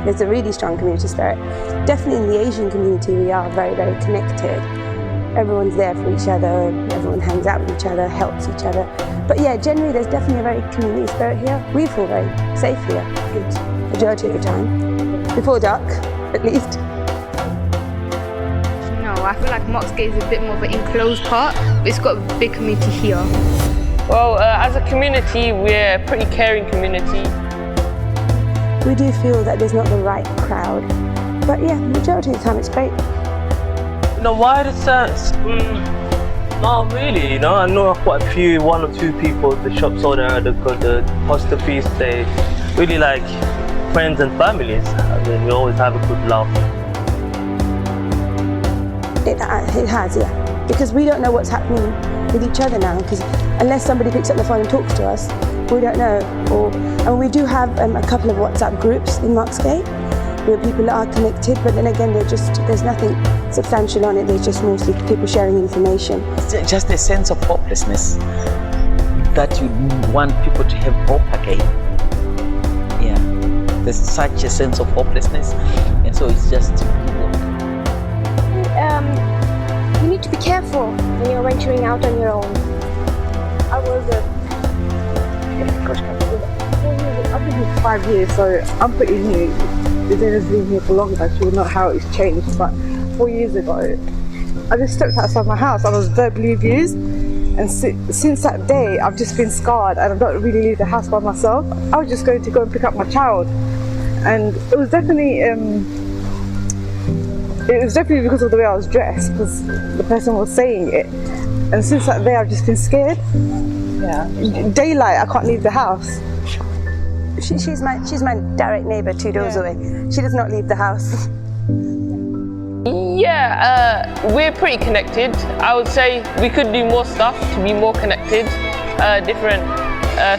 There's a really strong community spirit. Definitely in the Asian community, we are very, very connected. Everyone's there for each other, everyone hangs out with each other, helps each other. But yeah, generally there's definitely a very community spirit here. We feel very safe here, majority of the time. Before dark, at least. No, I feel like Moxgate is a bit more of an enclosed part, but it's got a big community here. Well, as a community, we're a pretty caring community. We do feel that there's not the right crowd. But yeah, majority of the time it's great. In a wider sense, not really, you know. I know quite a few, one or two people, the shop's owner, the host piece, they really like friends and families. I mean, we always have a good laugh. It has, yeah. Because we don't know what's happening with each other now, because unless somebody picks up the phone and talks to us, we don't know. And we do have a couple of WhatsApp groups in Moxgate where people are connected, but then again, there's nothing substantial on it. There's just mostly people sharing information. It's just a sense of hopelessness that you want people to have hope again. Yeah, there's such a sense of hopelessness, and so it's just you need to be careful when you're venturing out on your own. I've been here 5 years, so I'm pretty new. Zena's been here for longer, she will know how it's changed. But 4 years ago, I just stepped outside my house. I was verbally abused, and since that day, I've just been scarred, and I don't really leave the house by myself. I was just going to go and pick up my child, and it was definitely because of the way I was dressed, because the person was saying it. And since that day, I've just been scared. Yeah. Daylight, I can't leave the house. She's my direct neighbour 2 doors away. She does not leave the house. Yeah, we're pretty connected. I would say we could do more stuff to be more connected, different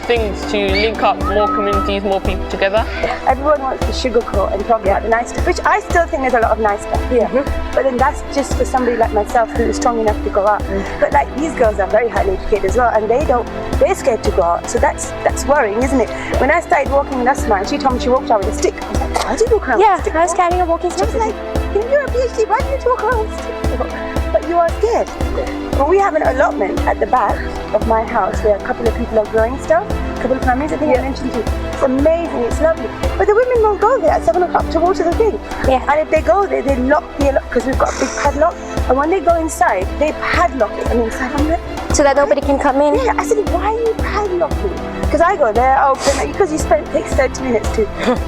things to link up more communities, more people together. Everyone wants to sugarcoat and talk about the nice stuff, which I still think there's a lot of nice stuff here. But then that's just for somebody like myself who is strong enough to go out. But like these girls are very highly educated as well, and they're scared to go out. So that's worrying, isn't it? When I started walking with Asma, and she told me she walked out with a stick. I was like, how do you walk around with a stick? Yeah, I was carrying a walking stick. She was like, you're a PhD, why do you walk around with a stick? But you are scared. Well, we have an allotment at the back of my house where a couple of people are growing stuff. A couple of families, I think I mentioned to you. It's amazing, it's lovely. But the women won't go there at 7 o'clock to water the thing. Yeah. And if they go there, they lock the allotment, because we've got a big padlock. And when they go inside, they padlock it. And inside, I'm like, so that nobody can come in? Yeah, I said, why are you padlocking? Because I go there, because it takes 30 minutes to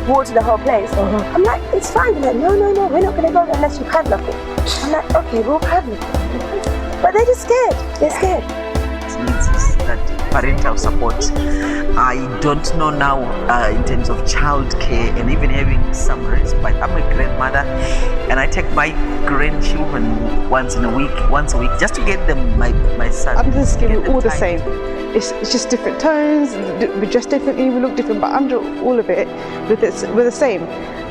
water the whole place. I'm like, it's fine. They're like, no, we're not going to go there unless you padlock it. I'm like, okay, we'll padlock it. But they're just scared. They're scared. Needs that parental support. I don't know now in terms of childcare and even having some respite. I'm a grandmother, and I take my grandchildren once a week, just to get them my son. Under the skin, we're all the same. It's just different tones, we dress differently, we look different, but under all of it, we're the same.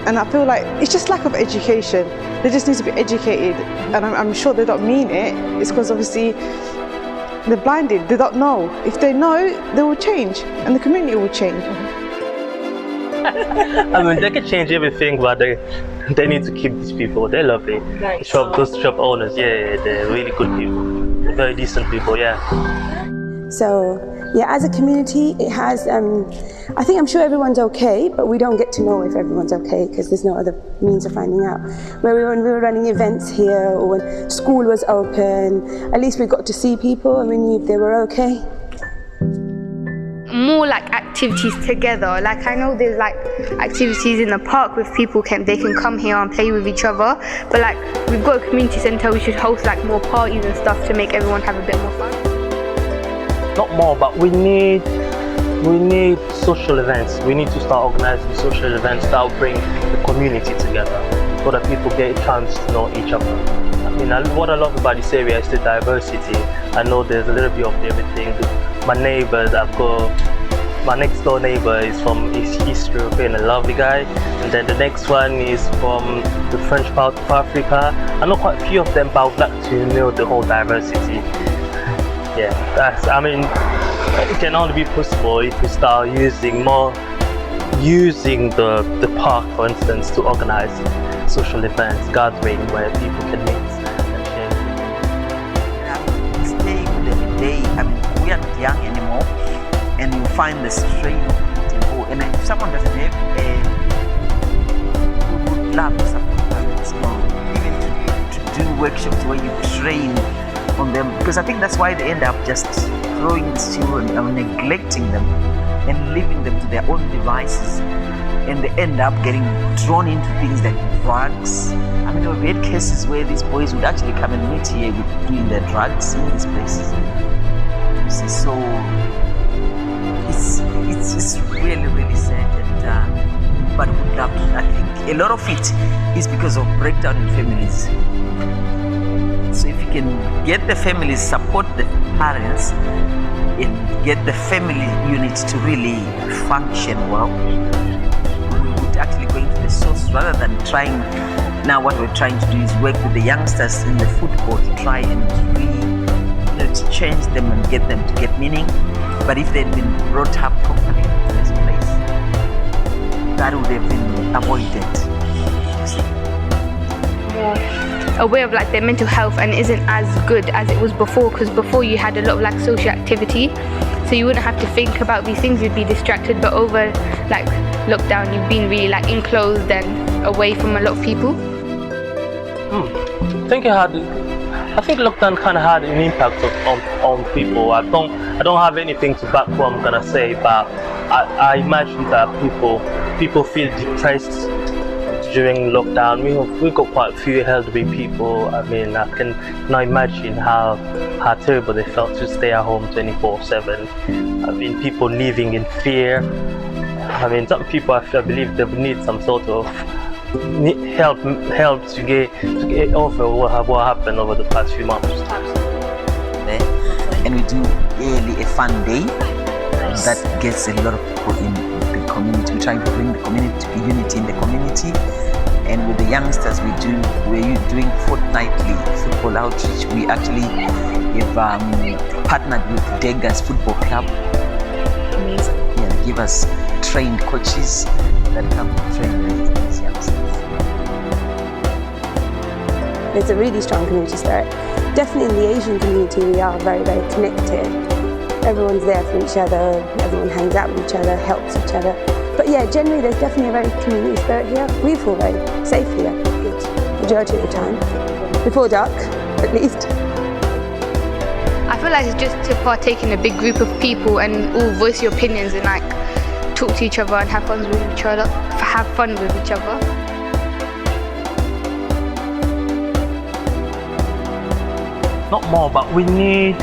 And I feel like it's just lack of education. They just need to be educated, and I'm sure they don't mean it. It's because obviously they're blinded, they don't know. If they know, they will change, and the community will change. I mean, they can change everything, but they need to keep these people. They're lovely. Nice. Those shop owners, yeah, they're really good people. They're very decent people, yeah. So, yeah, as a community, it has, I'm sure everyone's okay, but we don't get to know if everyone's okay because there's no other means of finding out. When we were running events here, or when school was open, at least we got to see people and we knew if they were okay. More like activities together. Like I know there's like activities in the park with people they can come here and play with each other. But like we've got a community centre, we should host like more parties and stuff to make everyone have a bit more fun. Not more, but we need social events. We need to start organizing social events that will bring the community together so that people get a chance to know each other. I mean, what I love about this area is the diversity. I know there's a little bit of everything. My neighbors, my next door neighbor is from East European, a lovely guy, and then the next one is from the French part of Africa. I know quite a few of them, but I would like to know the whole diversity. Yeah, it can only be possible if we start using more using the park, for instance, to organize social events, gathering where people can meet and share. Stay with them a day. I mean, we are not young anymore, and you find the strain of eating. And if someone doesn't have we would love to support parents, even to do workshops where you train on them, because I think that's why they end up just throwing these children and neglecting them and leaving them to their own devices, and they end up getting drawn into things like drugs. I mean, we've had cases where these boys would actually come and meet here with doing their drugs in these places. You see, so it's really, really sad, and but we would love to. I think a lot of it is because of breakdown in families. So if you can get the families, support the parents, and get the family unit to really function well, we would actually go into the source rather than trying. Now what we're trying to do is work with the youngsters in the football to try and to change them and get them to get meaning. But if they'd been brought up properly in this place, that would have been avoided. Aware of like their mental health and isn't as good as it was before, because before you had a lot of like social activity, so you wouldn't have to think about these things, you'd be distracted. But over like lockdown, you've been really like enclosed and away from a lot of people. I think lockdown kind of had an impact on people. I don't have anything to back what I'm gonna say, but I imagine that people feel depressed during lockdown. We got quite a few elderly people. I mean, I can now imagine how terrible they felt to stay at home 24/7. I mean, people living in fear. I mean, some people, I believe they would need some sort of help to get over what happened over the past few months. And we do yearly a fun day that gets a lot of people in the community. We're trying to bring the community unity in the community, and with the youngsters we're doing fortnightly football outreach. We actually have partnered with Degas Football Club. Amazing. Yeah, they give us trained coaches that come to train these youngsters. There's a really strong community spirit. Definitely in the Asian community, we are very, very connected. Everyone's there for each other, everyone hangs out with each other, helps each other. But yeah, generally there's definitely a very community spirit here. We feel very safe here, good majority of the time. Before dark, at least. I feel like it's just to partake in a big group of people and all voice your opinions and like talk to each other and have fun with each other. Not more, but we need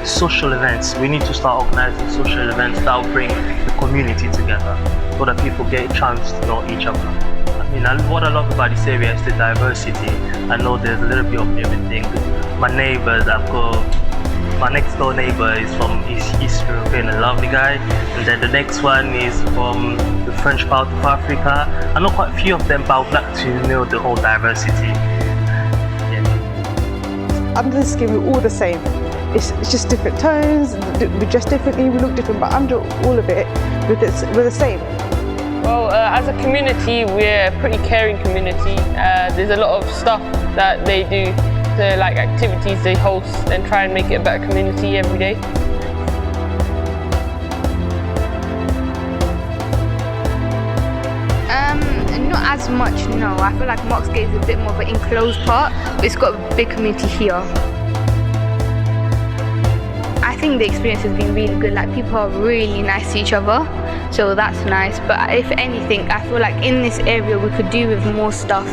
social events. We need to start organizing social events that will bring the community together, so that people get a chance to know each other. I mean, what I love about this area is the diversity. I know there's a little bit of everything. My neighbors, my next door neighbor is from East European, a lovely guy, and then the next one is from the French part of Africa. I know quite a few of them, but I would like to know the whole diversity. Under the skin, we're all the same. It's just different tones, we dress differently, we look different, but under all of it, we're the same. Well, as a community, we're a pretty caring community. There's a lot of stuff that they do, like activities they host, and try and make it a better community every day. Not as much, no. I feel like Marks Gate is a bit more of an enclosed part, but it's got a big community here. I think the experience has been really good. Like, people are really nice to each other, so that's nice. But if anything, I feel like in this area we could do with more stuff.